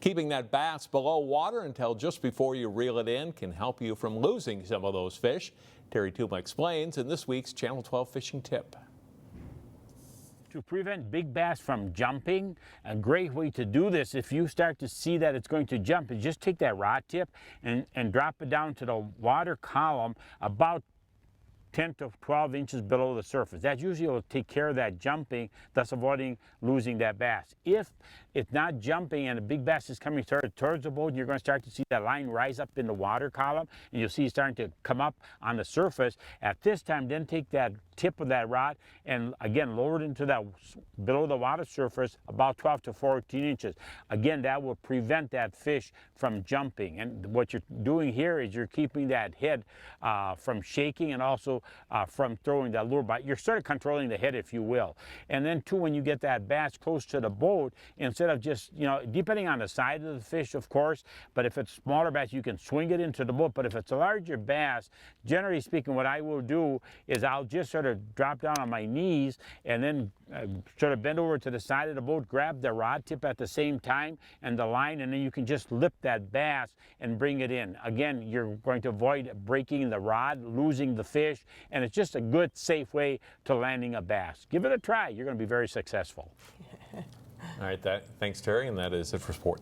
Keeping that bass below water until just before you reel it in can help you from losing some of those fish. Terry Tuma explains in this week's Channel 12 Fishing Tip. To prevent big bass from jumping, a great way to do this, if you start to see that it's going to jump, is just take that rod tip and drop it down to the water column about 10 to 12 inches below the surface. That usually will take care of that jumping, thus avoiding losing that bass. If it's not jumping and a big bass is coming towards the boat, you're going to start to see that line rise up in the water column, and you'll see it starting to come up on the surface. At this time, then take that tip of that rod and again lower it into that below the water surface about 12 to 14 inches. Again, that will prevent that fish from jumping. And what you're doing here is you're keeping that head from shaking and also from throwing that lure bite. You're sort of controlling the head, if you will. And then too, when you get that bass close to the boat, instead of just, depending on the size of the fish, of course, but if it's smaller bass, you can swing it into the boat. But if it's a larger bass, generally speaking, what I will do is I'll just sort of drop down on my knees and then sort of bend over to the side of the boat, grab the rod tip at the same time and the line, and then you can just lift that bass and bring it in. Again, you're going to avoid breaking the rod, losing the fish, and it's just a good, safe way to landing a bass. Give it a try. You're going to be very successful. All right, thanks, Terry, and that is it for sports.